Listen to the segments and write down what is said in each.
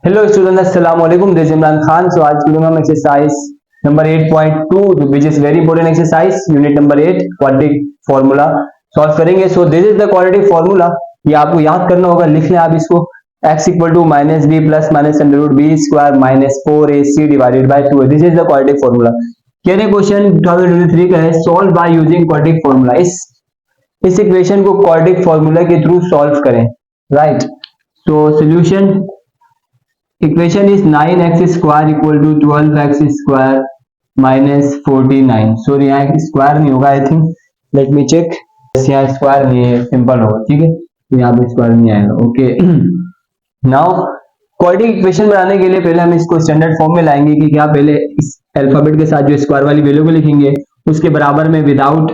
Hello student, अस्सलाम वालेकुम। This Imran Khan. सो आज की हम exercise number 8.2 which is very important exercise, unit number 8 quadratic formula solve करेंगे। So this is the quadratic formula. ये आपको याद करना होगा, लिख लें आप इसको। x equal to minus b plus minus under root b square minus 4ac divided by 2। This is the quadratic formula. कहने क्वेश्चन 2023 का है, solve by using quadratic formula. इस इक्वेशन को क्वाड्रेटिक फार्मूला के थ्रू सॉल्व करें, right. So solution equation is 9x square equal to 12x square minus 49। Sorry, यहाँ square नहीं होगा, I think, let me check. यहाँ स्क्वायर नहीं है, सिंपल होगा, ठीक है। तो यहाँ पे स्क्वायर नहीं आएगा, ओके। नाउ क्वाड्रेटिक इक्वेशन बनाने के लिए पहले हम इसको स्टैंडर्ड फॉर्म में लाएंगे कि क्या पहले इस अल्फाबेट के साथ जो स्क्वायर वाली वैल्यू को लिखेंगे, उसके बराबर में विदाउट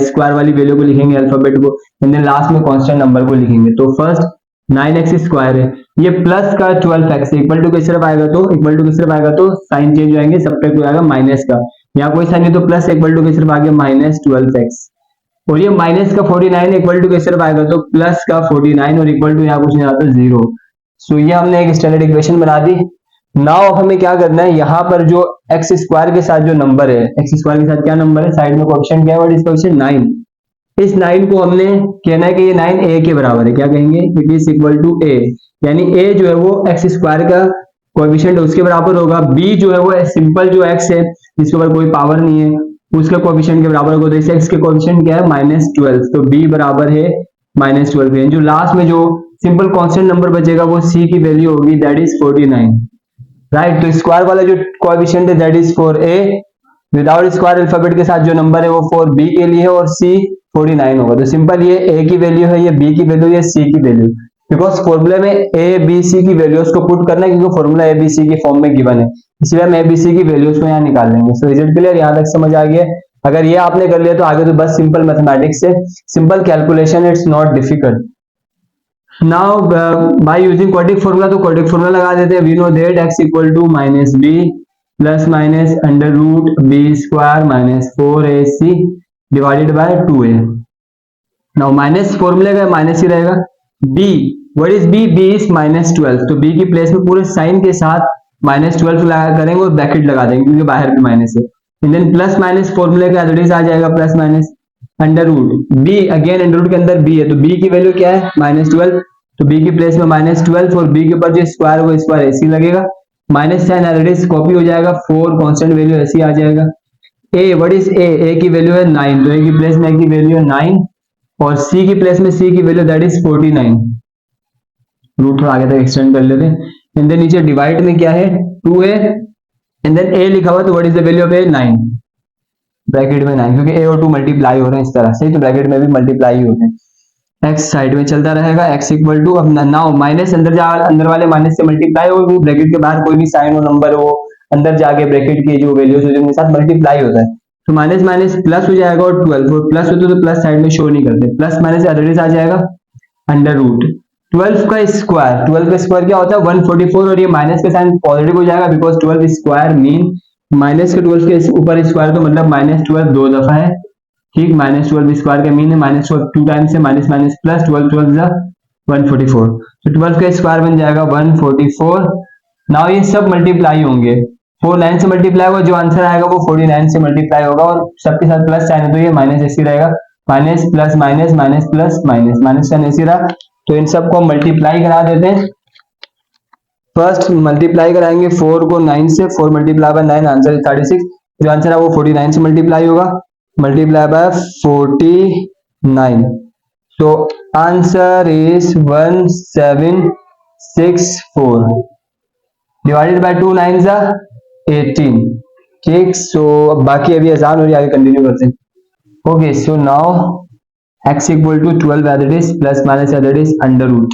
स्क्वायर वाली वैल्यू को लिखेंगे अल्फाबेट को, एंड देन लास्ट में कांस्टेंट नंबर को लिखेंगे। तो फर्स्ट 9x स्क्वायर है, ये प्लस का 12x इक्वल टू किस तरफ आएगा, तो इक्वल टू किस तरफ आएगा, तो साइन चेंज हो जाएंगे, सब्ट्रैक्ट हो जाएगा माइनस का। यहाँ कोई साइन नहीं, तो प्लस इक्वल टू किस तरफ आ गया, माइनस 12x। और ये माइनस का 49 इक्वल टू किस तरफ आएगा, तो प्लस का 49 और इक्वल टू यहाँ कुछ नहीं आता, 0। सो ये हमने एक स्टैंडर्ड इक्वेशन बना दी। नाउ हमें क्या करना है, यहाँ पर जो एक्स स्क्वायर के साथ जो नंबर है, एक्स स्क्वायर के साथ क्या नंबर है, साइड में कोएफिशिएंट क्या है, व्हाट इज कोएफिशिएंट, 9। इस 9 को हमने कहना है कि ये 9 ए के बराबर है। क्या कहेंगे, इट इज इक्वल टू ए, यानी ए जो है वो एक्स स्क्वायर का कोएफिशिएंट है उसके बराबर होगा। बी जो है वो सिंपल जो एक्स है जिसके ऊपर कोई पावर नहीं है उसका कोएफिशिएंट के बराबर होगा। तो इस एक्स के कोएफिशिएंट क्या है, -12। तो बी बराबर है -12। जो लास्ट में जो सिंपल कांस्टेंट नंबर बचेगा वो सी की वैल्यू होगी, दैट इज 49, राइट। तो स्क्वायर वाला जो कोएफिशिएंट है that is for a, without square alphabet के साथ जो नंबर है वो फॉर बी के लिए है, और सी 49 होगा। तो सिंपल ये ए की वैल्यू है, ये बी की वैल्यू, ये सी की वैल्यू, बिकॉज फॉर्मूले में ए बी सी की वैल्यूज को पुट करना है, क्योंकि फॉर्मूला ए बी सी के फॉर्म में गिवन है, इसलिए हम ए बी सी की वैल्यूज को यहाँ निकाल लेंगे। सो रिजल्ट क्लियर, यहाँ तक समझ आ गया। अगर ये आपने कर लिया तो आगे तो बस सिंपल मैथमेटिक्स है, simple calculation, it's not difficult. Now by using quadratic formula, तो क्वाड्रेटिक फार्मूला लगा देते हैं। We know that x equal to minus b plus minus under root b square minus 4ac divided by 2a। Now minus फॉर्मूले का minus ही रहेगा। b, what is b, b is -12। तो b की place में पूरे साइन के साथ -12 लगा करेंगे और ब्रैकेट लगा देंगे क्योंकि बाहर भी माइनस है। एंड देन प्लस माइनस फॉर्मूले का एज आ जाएगा plus minus under root b, again under root के अंदर b है, तो b की वैल्यू क्या है, -12। तो b की प्लेस में -12 और b के ऊपर जो स्क्वायर वो स्क्वायर ऐसे लगेगा, माइनस साइन एलरेडी कॉपी हो जाएगा, 4 कांस्टेंट वैल्यू ऐसे आ जाएगा। a, व्हाट इज a की वैल्यू है 9, तो a की प्लेस में a की वैल्यू है 9, और c की प्लेस में c की वैल्यू दैट इज 49। रूट थोड़ा आगे तक एक्सटेंड कर लेते हैं। एंड देन नीचे डिवाइड में क्या है, 2a, एंड देन a लिखा हुआ, तो what is the value of a, 9, bracket में 9, क्योंकि a और 2 मल्टीप्लाई हो रहे हैं इस तरह से, तो ब्रैकेट में भी मल्टीप्लाई होते हैं। x साइड में चलता रहेगा, x इक्वल टू, अब नाउ माइनस अंदर वाले माइनस से मल्टीप्लाई होगी, ब्रैकेट के बाहर कोई भी साइन और नंबर वो अंदर जाके ब्रैकेट की जो वैल्यूज होती है उनके साथ मल्टीप्लाई होता है। तो माइनस माइनस प्लस हो जाएगा, और 12 और प्लस होते तो प्लस साइड में शो नहीं करते, प्लस माइनस एवरेज आ जाएगा अंडर रूट 12 का स्क्वायर। 12 का स्क्वायर क्या होता है, 144, और ये माइनस का साइन पॉजिटिव हो जाएगा बिकॉज 12 स्क्वायर मीन माइनस के 12 के ऊपर स्क्वायर, तो मतलब -12 दो दफा है, ठीक। -12 स्क्वायर का मीन है -12 टू टाइम्स है, माइनस माइनस प्लस 12 12 जा 144, तो 12 का स्क्वायर बन जाएगा 144। नाउ ये सब मल्टीप्लाई होंगे, 4 9 से मल्टीप्लाई होगा, जो आंसर आएगा वो 49 से मल्टीप्लाई होगा, और सबके साथ प्लस साइन है तो ये माइनस ऐसे रहेगा, minus plus minus minus plus minus minus sign ऐसे रहा। तो इन सबको मल्टीप्लाई करा देते हैं। फर्स्ट मल्टीप्लाई कराएंगे 4 को 9 से, 4 मल्टीप्लाई बाय 9, आंसर 36, जो आंसर है वो 49 से मल्टीप्लाई होगा, multiply by 49, so answer is 1764 divided by 2 9s are 18, ठीक। सो अब बाकी अभी आसान हो रही है, आगे कंटिन्यू करते हैं। Okay, so now x equal to 12 as it is plus minus as it is under root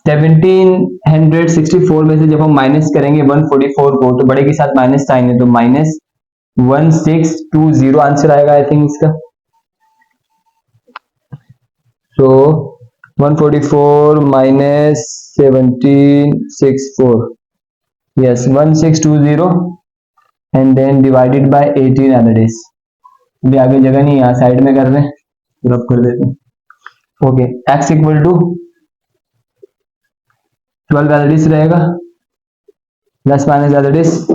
1764 में से जब हम माइनस करेंगे 144 को, तो बड़े के साथ माइनस साइन है, तो -1620 आंसर आएगा आई थिंक इसका। So 144 minus 1764, yes 1620, and then divided by 18 as it is. अभी आगे जगह नहीं, यहाँ साइड में कर रहे हैं, रब कर देते हैं। Okay, x equal to 12 as it is रहेगा, plus minus as it is.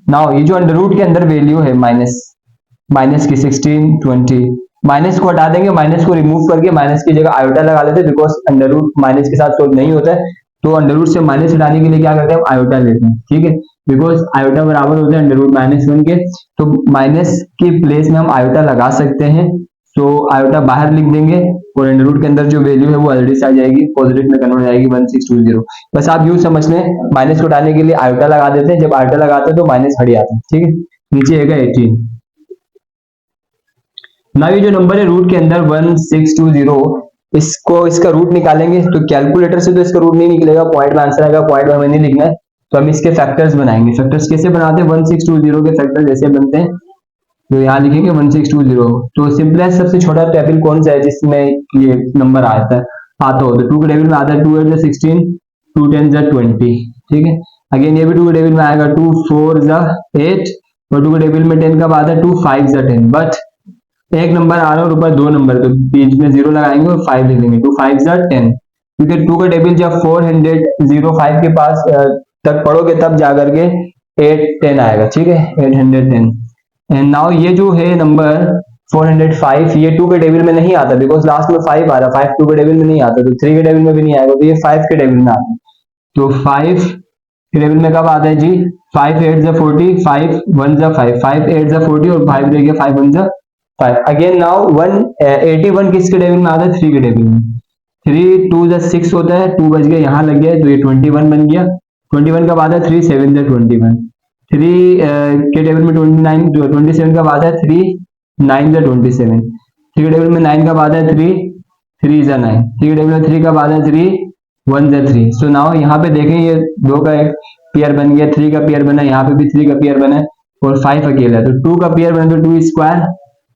Now ये जो अंडर रूट के अंदर वैल्यू है माइनस की 16 20, माइनस को हटा देंगे, माइनस को रिमूव करके माइनस की जगह आयोटा लगा लेते हैं, बिकॉज अंडर रूट माइनस के साथ सोल्व नहीं होता है, तो अंडर रूट से माइनस हटाने के लिए क्या करते हैं, हम आयोटा लेते हैं, ठीक है, बिकॉज आयोटा बराबर होता है अंडर रूट -1 के, तो माइनस के प्लेस में हम आयोटा लगा सकते हैं, तो आयोटा बाहर लिख देंगे और अंडर रूट के अंदर जो वैल्यू है वो ऑलरेडी आ जाएगी, पॉजिटिव में कन्वर्ट हो जाएगी 1620। बस आप यूज समझ लें, माइनस को हटाने के लिए आयोटा लगा देते हैं, जब आयोटा लगाते हैं तो माइनस हट जाता है, ठीक है। नीचे आएगा 18। ना ये जो नंबर है रूट के अंदर 1620, इसको इसका रूट निकालेंगे, तो कैलकुलेटर से तो इसका रूट नहीं निकलेगा, पॉइंट में आंसर आएगा, पॉइंट में हमें नहीं लिखना है, तो हम इसके फैक्टर्स बनाएंगे। फैक्टर्स कैसे बनाते हैं, 1620 के फैक्टर जैसे बनते हैं, तो यहाँ लिखेंगे 1620। तो सिंपलेस्ट सबसे छोटा टेबल कौन सा है जिसमें ये नंबर आता हो, तो 2 के टेबल में आता है 2 8 16, 2 10 20, ठीक है। अगेन ये भी 2 के टेबल में आएगा 2 4 8, और 2 के टेबल में 10 कब आता है, 2 5 10, बट एक नंबर आ रहा है और ऊपर 2 नंबर, तो बीच में 0 लगाएंगे और 5 लिख देंगे, 2 5 10, क्योंकि 2 का टेबल जब 405 के पास तक पढ़ोगे तब जाकर के 8 10 आएगा, ठीक है, 810। एंड नाउ ये जो है नंबर 405, ये 2 के टेबल में नहीं आता, बिकॉज लास्ट में 5 आ रहा, 5 2 के टेबल में नहीं आता, तो 3 के टेबल में भी नहीं आएगा, तो ये 5 के टेबल में आता है, तो 5 के टेबल में कब आता है जी, 5 8 40, 5 1 5, 5 8 40, और 5 रह गया, 5 1 5। अगेन नाउ 181 किसके टेबल में आता है, 3 के टेबल में, 3 2 6 होता है, 2 बच गया, यहाँ लग गया, तो ये 21 बन गया, 21 कब आता है, 3 7 21, 3 के टेबल में 27 कब आता है, 3 9 27, 3 के टेबल में 9 कब आता है, 3 3 9, 3 के टेबल में 3 कब आता है, 3 1 3। सो नाउ यहाँ पे देखें, ये 2 का एक पेयर बन गया, 3 का पेयर बना, यहाँ पे भी 3 का पेयर बना है, और 5 अकेला है, तो 2 का पेयर बना, तो 2 स्क्वायर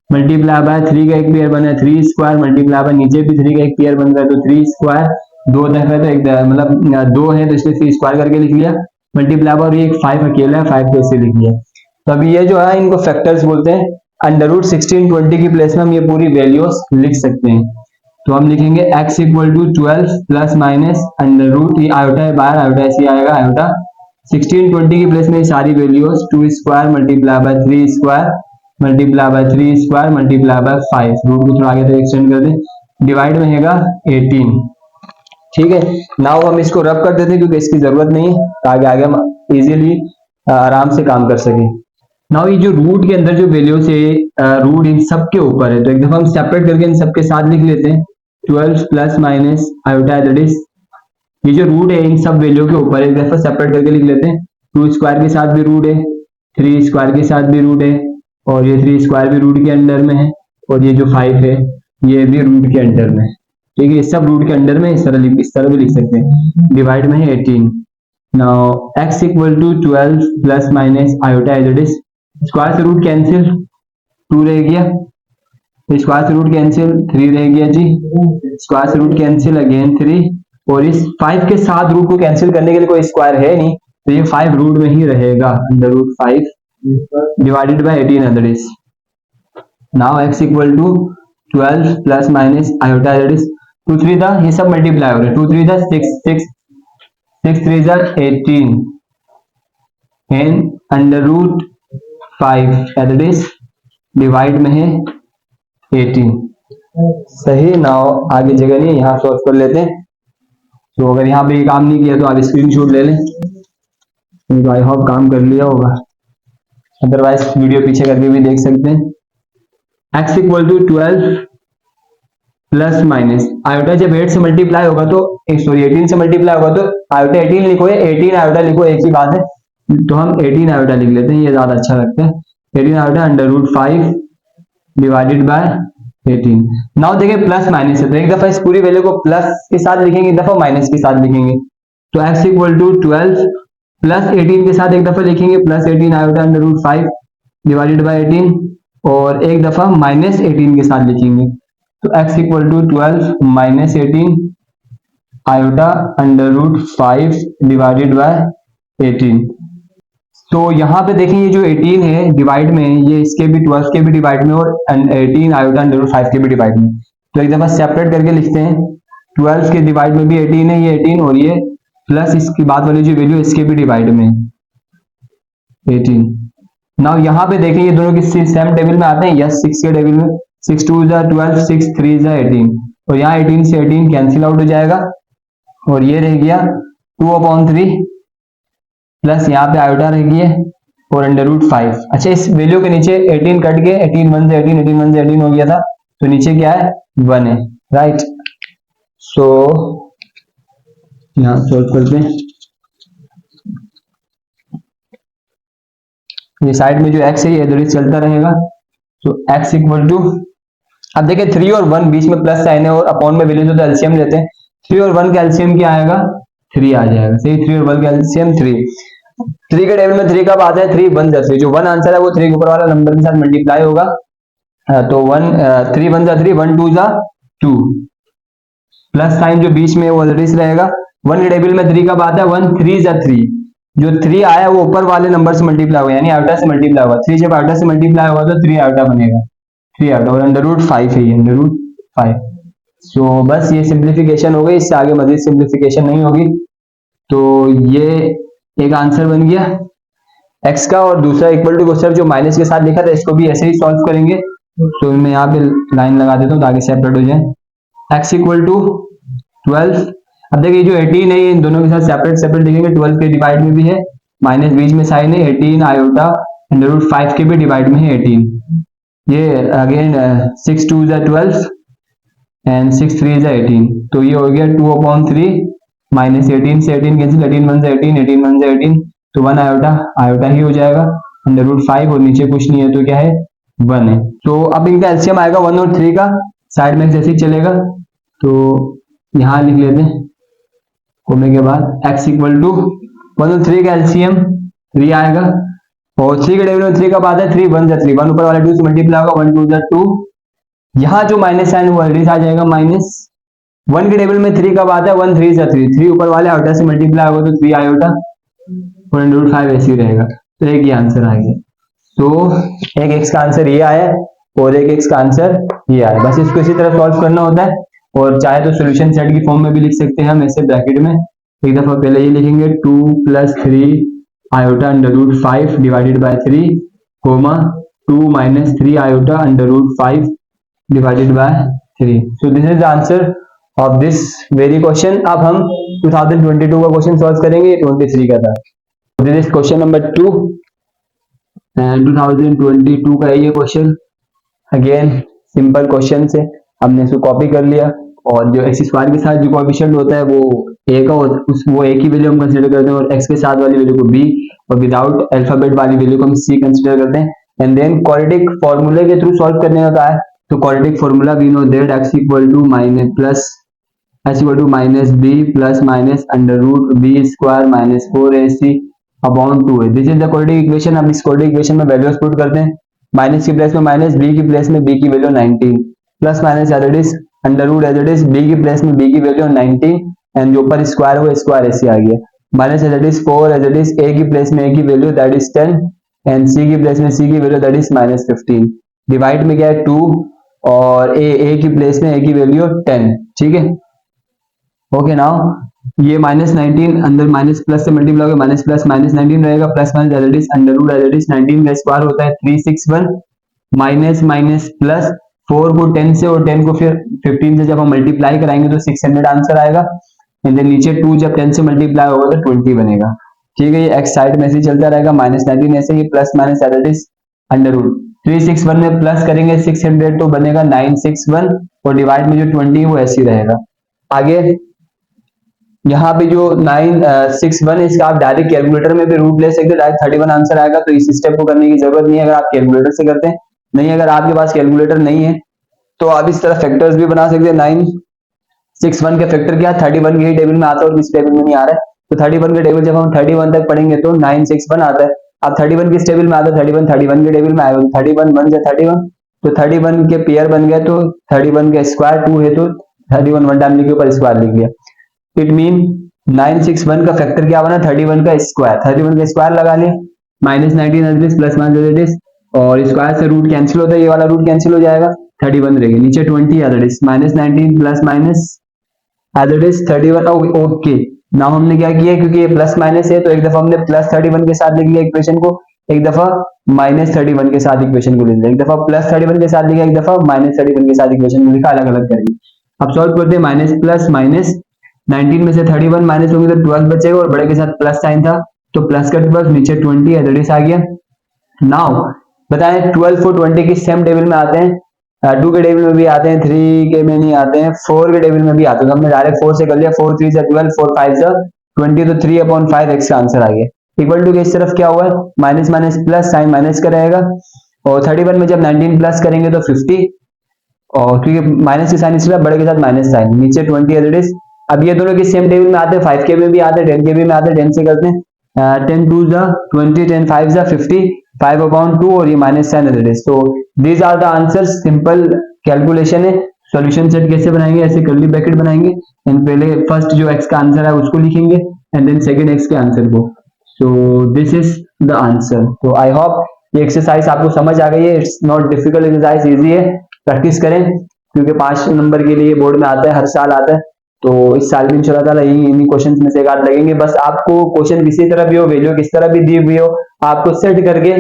मल्टीप्लाई बाय 3 का एक पेयर बना है, 3 स्क्वायर मल्टीप्लाई बाय नीचे भी 3 का एक पेयर बन रहा है, तो 3 स्क्वायर, 2 दफे तो एक मतलब 2 है, तो इसलिए 3 स्क्वायर करके लिख लिया, मल्टीप्लाई बाय, और ये 5 अकेला है, 5 को ऐसे लिख लिया। तो अभी ये जो है इनको फैक्टर्स बोलते हैं, अंडर रूट 1620 की प्लेस में हम ये पूरी वैल्यूज लिख सकते हैं, तो हम लिखेंगे x equal to 12 plus minus under root, ये आयोटा है बाहर, आयोटा ऐसे आएगा, आयोटा 1620 की प्लेस में ये सारी values 2 square multiply by 3 square multiply by 3 square multiply by 5, root को थोड़ा आगे तक एक्सटेंड कर दें, डिवाइड में रहेगा 18, ठीक है। नाउ हम इसको रब कर देते हैं क्योंकि इसकी जरूरत नहीं है, आगे आगे हम इजीली आराम से काम कर सके। नाउ ये जो रूट के अंदर जो वैल्यूज है, रूट इन सब के ऊपर है, तो एक दफा हम सेपरेट करके इन सब के साथ लिख लेते हैं, 12 plus minus iota, that is ये जो रूट है इन सब वैल्यू के ऊपर है, एक दफा सेपरेट करके लिख लेते हैं, 2 स्क्वायर के साथ भी रूट है, 3 स्क्वायर के साथ भी रूट है, और ये 3 स्क्वायर भी रूट के अंडर में है, और ये जो 5 है ये भी रूट के अंडर में है, ठीक है, सब रूट के अंडर में, इस तरह भी लिख सकते हैं, डिवाइड में है 18। Now x equal to 12 plus minus iota, as it is, square से रूट कैंसिल, 2 रह गया, स्क्वायर से रूट कैंसिल, 3 रह गया जी, स्क्वायर से रूट कैंसिल, अगेन 3, और इस 5 के साथ रूट को कैंसिल करने के लिए कोई स्क्वायर है नहीं, तो ये 5 रूट में ही रहेगा, under root 5 divided by 18 that is. Now x equal to 12 plus minus iota, that is 2 3 दा ये सब मल्टीप्लाई हो रहे, 2 3 दा 6 6 3 दा 18 and under root 5 that is divide में है 18, सही। नाउ आगे जगह नहीं, यहाँ सॉल्व कर लेते हैं, तो अगर यहाँ पे ये काम नहीं किया तो आप स्क्रीनशॉट ले लें, तो आई होप काम कर लिया होगा, अदरवाइज वीडियो पीछे करके भी देख सकते हैं। x equal to 12 plus minus iota जब 8 से मल्टीप्लाई होगा तो 18 से मल्टीप्लाई होगा तो आयोटा 18 लिखो या 18 आयोटा लिखो, एक ही बात है, तो हम 18 आयोटा लिख लेते हैं, ये ज्यादा अच्छा लगता है, 18 iota under root 5 divided by 18। Now देखिए प्लस माइनस है, तो एक दफा इस पूरी वैल्यू को प्लस के साथ लिखेंगे, एक दफा माइनस के साथ लिखेंगे, तो x इक्वल टू 12 प्लस 18 के साथ एक दफा लिखेंगे, plus 18 iota under root 5 divided by 18, और एक दफा माइनस 18 के साथ लिखेंगे, तो x equal to 12 minus 18 iota under root 5 divided by 18। तो यहाँ पे देखिए ये जो 18 है डिवाइड में, ये इसके भी 12 के भी डिवाइड में, और 18 आयोटा अंडर रूट 5 के भी डिवाइड में, तो एक दफा सेपरेट करके लिखते हैं, 12 के डिवाइड में भी 18 है, ये 18 और ये प्लस इसकी बात वाली जो वैल्यू इसके भी डिवाइड में 18। नाउ यहाँ पे देखें ये दोनों किसी सेम टेबल में आते हैं, यस 6 के टेबल में 6 2 जा 12, 6 3 जा 18, और यहाँ 18 से 18 कैंसिल आउट हो जाएगा और ये रह गया 2/3 प्लस यहाँ पे आयोटा रह गई है और √5। अच्छा इस वैल्यू के नीचे 18 कट के 18 1 से 18 18 1 से 18 हो गया था, तो नीचे क्या है 1 है, राइट। सो यहाँ सोल्व करते हैं। ये साइड में जो x है ये इधर ही चलता रहेगा, तो x इक्वल टू, अब देखिए 3 और 1 बीच में प्लस साइन है और अपॉन में वैल्यू तो एलसीएम लेते हैं, 3 और 1 का एलसीएम क्या आएगा 3 आ जाएगा, सही। 3 और 1 का एलसीएम 3 के टेबल में 3 कब आता है 3 1 जा 3, जो 1 आंसर है वो 3 के ऊपर वाला नंबर के साथ मल्टीप्लाई होगा, तो 3 1 जा 3 1 2 जा 2, प्लस साइन जो बीच में है वो ऑलरेडी रहेगा। 1 के टेबल में 3 कब आता है 1 3 जा 3, जो 3 आया वो ऊपर वाले नंबर से मल्टीप्लाई होगा, यानी आयोटा से मल्टीप्लाई होगा, 3 जब आयोटा से मल्टीप्लाई होगा तो 3 आयोटा बनेगा, 3 आयोटा और √5 है ये √5। सो बस ये सिंप्लीफिकेशन हो गई, इससे आगे मजीद सिंप्लीफिकेशन नहीं होगी। तो ये एक आंसर बन गया x का, और दूसरा इक्वल टू को सिर्फ जो माइनस के साथ लिखा था इसको भी ऐसे ही सॉल्व करेंगे, तो मैं यहाँ पे लाइन लगा देता हूँ ताकि सेपरेट हो जाए। x इक्वल टू 12, अब देखिए जो 18 है इन दोनों के साथ सेपरेट सेपरेट लिखेंगे, 12 के डिवाइड में भी है, माइनस बीच में साइन है, 18 आयोटा √5 के भी डिवाइड में है 18, ये अगेन 6 2 जा 12 एंड 6 3 जा 18, तो ये हो गया 2/3 माइनस 18 से 18 कैंसिल, 18 1 से 18 18 1 से 18, तो 1 आयोटा आयोटा ही हो जाएगा, √5 और नीचे कुछ नहीं है तो क्या है 1 है। तो अब इनका एलसीएम आएगा 1 और 3 का, साइड में जैसे ही चलेगा, तो यहाँ लिख लेते हैं कोमे के बाद x इक्वल टू 1 और 3 का एलसीएम 3 आएगा, और 3 के टेबल में 3 का आता है 3 1 जा 3, 1 ऊपर वाला 2 से मल्टीप्लाई होगा 1 2 जा 2, यहाँ जो माइनस साइन वो ऑलरेडी आ जाएगा माइनस। 1 के टेबल में 3 कब आता है 1 3 जा 3, 3 ऊपर वाले आयोटा से मल्टीप्लाई होगा तो 3 आयोटा और √5 ऐसे ही रहेगा, तो एक ये आंसर आ गया। तो एक x का आंसर ये आया और एक x का आंसर ये आया, बस इसको इसी तरह सॉल्व करना होता है, और चाहे तो सॉल्यूशन सेट की फॉर्म में भी लिख सकते हैं हम ऐसे ब्रैकेट में, एक दफा पहले ये लिखेंगे 2 + 3 iota √5 divided by 3 comma 2 - 3 iota √5 divided by 3। So this is the answer of this very question. अब हम 2022 का क्वेश्चन सॉल्व करेंगे, 23 का था। This is question number 2 and 2022 का ये क्वेश्चन अगेन सिंपल क्वेश्चन से हमने इसको कॉपी कर लिया, और जो x स्क्वायर के साथ जो कोएफिशिएंट होता है वो a का, वो a की वैल्यू हम कंसीडर करते हैं, और x के साथ वाली वैल्यू को b, और विदाउट अल्फाबेट वाली वैल्यू को हम c कंसीडर करते हैं, एंड देन क्वाड्रेटिक फॉर्मूले के थ्रू सॉल्व करने का कहा है। तो quadratic formula we know that x equal to minus plus h equal to minus b plus minus √b square minus 4ac upon 2 है। This is the quadratic equation. हम इस क्वाड्रेटिक इक्वेशन में values put करते हैं, minus की place में minus, b की place में b की value 19, plus minus as it is √ as it is b की प्लेस में b की वैल्यू 19 एंड जो ऊपर स्क्वायर वो स्क्वायर ऐसे आ गया, minus as it is 4 as it is a की प्लेस में a की value that is 10 and c की प्लेस में c की वैल्यू दैट इज -15, डिवाइड में क्या है 2 और a की प्लेस में a की वैल्यू 10, ठीक है। ओके नाउ ये -19 अंदर माइनस प्लस से मल्टीप्लाई होगा, माइनस प्लस -19 रहेगा, plus minus as it is √ as it is 19 का स्क्वायर होता है 361 माइनस माइनस प्लस 4 को 10 से और 10 को फिर 15 से जब हम मल्टीप्लाई कराएंगे तो 600 आंसर आएगा, एंड देन नीचे 2 जब 10 से मल्टीप्लाई होगा तो 20 बनेगा, ठीक है। ये x साइड में ऐसे चलता रहेगा, -19 ऐसे ही plus minus as it is √ 361 में प्लस करेंगे 600 तो बनेगा 961, और डिवाइड में जो 20 वो ऐसे ही रहेगा। आगे यहाँ पे जो 961 इसका आप डायरेक्ट कैलकुलेटर में भी रूट ले सकते हैं, डायरेक्ट 31 आंसर आएगा, तो इस स्टेप को करने की जरूरत नहीं है अगर आप कैलकुलेटर से करते हैं। नहीं, अगर आपके पास कैलकुलेटर नहीं है तो आप इस तरह फैक्टर्स भी बना सकते हैं। 961 के फैक्टर क्या 31 के ही टेबल में आता है और किस टेबल में नहीं आ रहा है, तो 31 के टेबल जब हम 31 तक पढ़ेंगे तो 961 आता है। अब 31 किस टेबल में आता है 31 के टेबल में आएगा, 31 1 जा 31, तो 31 के पेयर बन गया, तो 31 का स्क्वायर 2 है तो 31 वन टाइम लिखे ऊपर स्क्वायर लिख दिया। इट मीन 961 का फैक्टर क्या बना 31 का स्क्वायर, 31 का स्क्वायर लगा लिया, -19 प्लस माइनस, और स्क्वायर से रूट कैंसिल होता है, ये वाला रूट कैंसिल हो जाएगा, 31 रहेगा, नीचे 20 as it is -19 plus minus as it is 31 okay. Now हमने क्या किया, क्योंकि ये प्लस माइनस है तो एक दफा हमने +31 के साथ लिख लिया इक्वेशन को, एक दफा -31 के साथ इक्वेशन को लिख लिया, एक दफा +31 के साथ लिखा, एक दफा -31 के साथ इक्वेशन को लिखा, अलग अलग करके। अब सॉल्व करते हैं, माइनस प्लस माइनस, 19 में से 31 माइनस होंगे तो 12 बचेगा और बड़े के साथ प्लस साइन था तो प्लस का प्लस नीचे 20 है, दैट इज आ गया। नाउ बताएं 12 और 20 किस सेम टेबल में आते हैं? 2 के टेबल में भी आते हैं, 3 के में नहीं आते हैं, 4 के टेबल में भी आते हैं। तो हमने डायरेक्ट 4 से कर लिया, 4 3 से 12, 4 5 से 20, तो 3/5 x का आंसर आ गया। इक्वल टू के इस तरफ क्या हुआ है, minus minus plus, sign minus का रहेगा, और 31 में जब 19 प्लस करेंगे तो 50, और क्योंकि माइनस के साइन इसलिए बड़े के साथ माइनस साइन, नीचे 20 एज इट इज। अब ये दोनों किस सेम टेबल में आते हैं, 5 के में भी आते हैं, 10 के में आते हैं, 10 से करते हैं, 10 2 20, 10 5 50, 5/2 और ये minus sign as it is. तो these are the answers, simple calculation है। सॉल्यूशन सेट कैसे बनाएंगे, ऐसे कर्ली ब्रैकेट बनाएंगे एंड पहले फर्स्ट जो x का आंसर है उसको लिखेंगे एंड देन सेकंड x के आंसर को। So this is the answer. तो आई होप ये एक्सरसाइज आपको समझ आ गई है। It's not difficult exercise, easy है, प्रैक्टिस करें क्योंकि 5 नंबर के लिए बोर्ड में आता है, हर साल आता है। तो इस साल भी इंशाल्लाह ताला इन्हीं क्वेश्चन में से एक आध लगेंगे। बस आपको क्वेश्चन किसी तरह भी हो, वैल्यू किस तरह भी दी हुई हो, आपको सेट करके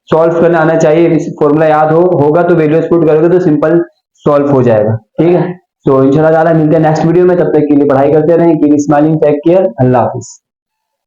सॉल्व करना आना चाहिए। फॉर्मूला याद होगा तो वैल्यूज पुट करोगे तो सिंपल सॉल्व हो जाएगा, ठीक है। तो इंशाल्लाह ताला मिलते हैं नेक्स्ट वीडियो में, तब तक के लिए पढ़ाई करते रहें, कीप स्माइलिंग, टेक केयर, अल्लाह हाफिज।